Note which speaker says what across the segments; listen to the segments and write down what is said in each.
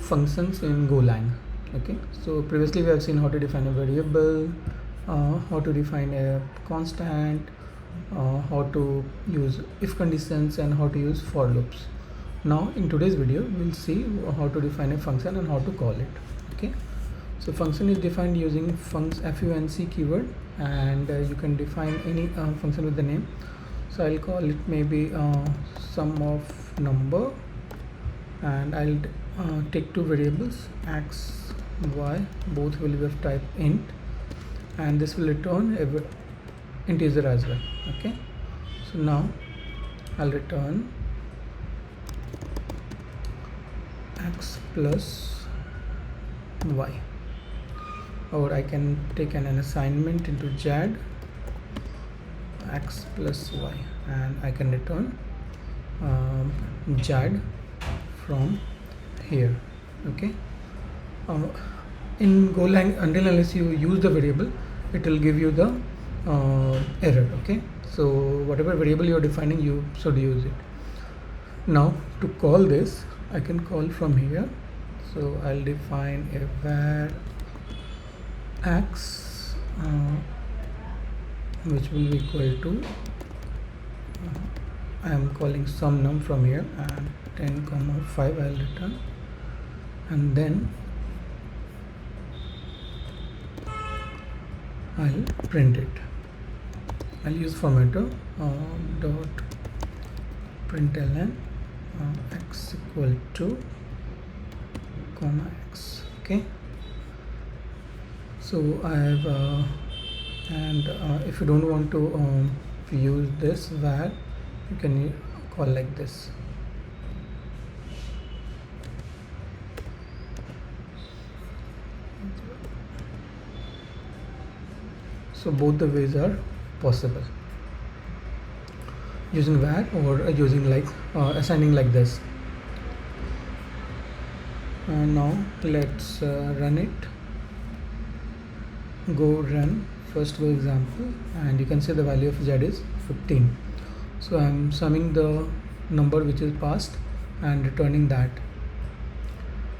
Speaker 1: functions in GoLang. Okay, so previously we have seen how to define a variable, how to define a constant, how to use if conditions, and how to use for loops. Now in today's video we'll see how to define a function and how to call it. Okay, so function is defined using func keyword, and you can define any function with the name. So I'll call it maybe sum of number, and I'll take two variables x, y, both will be of type int, and this will return a integer as well. Okay, so now I'll return x plus y, or I can take an assignment into JAD x plus y, and I can return JAD from here. Okay, in GoLang, until unless you use the variable, it will give you the error. Okay, so whatever variable you are defining, you should use it. Now to call this, I can call from here. So I'll define a var x which will be equal to I am calling some num from here, and 10,5 I'll return, and then I'll print it. I'll use formatter dot println x equal to comma x. Okay, so I have and if you don't want to use this var, you can call like this. So both the ways are possible, using var or using like assigning like this. Now let's run it. Go run first go example, and you can see the value of z is 15. So I'm summing the number which is passed and returning that.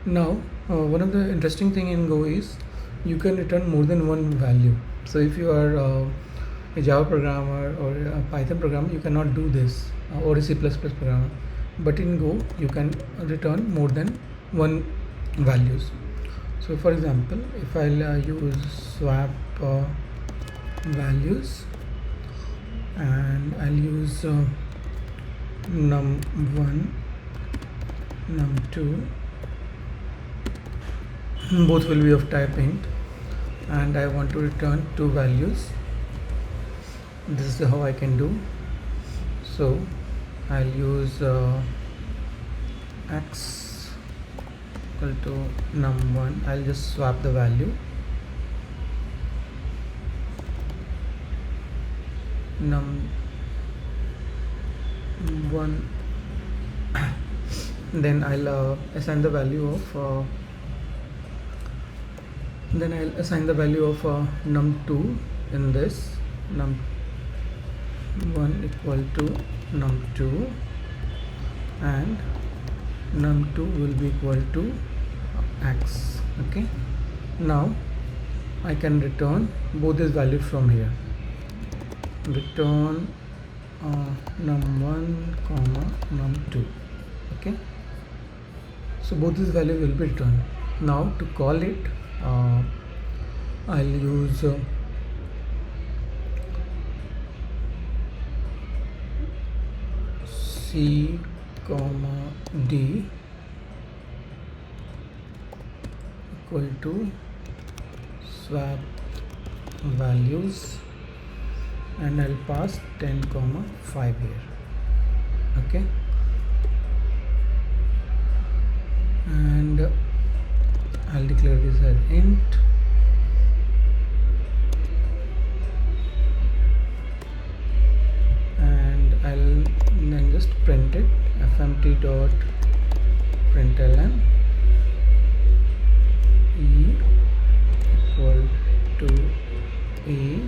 Speaker 1: Now one of the interesting thing in Go is you can return more than one value. So if you are a Java programmer or a Python programmer, you cannot do this, or a C++ programmer, but in Go you can return more than one values. So for example, if I'll use swap values, and I'll use num1, num2, both will be of type int, and I want to return two values. This is how I can do. So I'll use x equal to num1. I'll just swap the value, num1, then I'll assign the value of num2 in this, num1 equal to num2, and num2 will be equal to x. Okay, now I can return both these values from here. Return num1 comma num2. Okay, so both these values will be returned. Now to call it, I'll use C comma D equal to swap values, and I'll pass 10,5 here. Okay, and I'll declare this as int, and I'll then just print it, fmt dot println e equal to e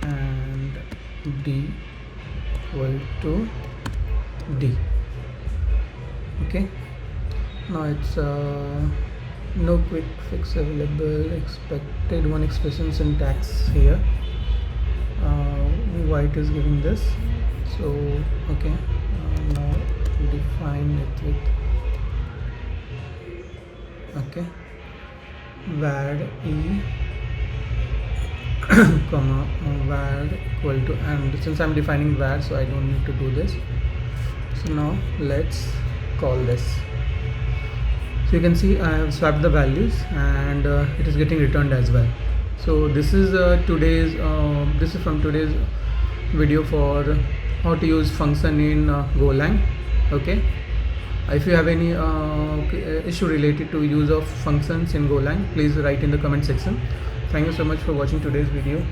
Speaker 1: and d equal to d. Okay, Now it's no quick fix available, expected one expression syntax here. Why it is giving this? So okay, now define it with okay var e comma var equal to, and since I'm defining var, so I don't need to do this. So now let's call this. So you can see I have swapped the values, and it is getting returned as well. So this is this is from today's video for how to use function in GoLang. Okay, if you have any issue related to use of functions in GoLang, please write in the comment section. Thank you so much for watching today's video.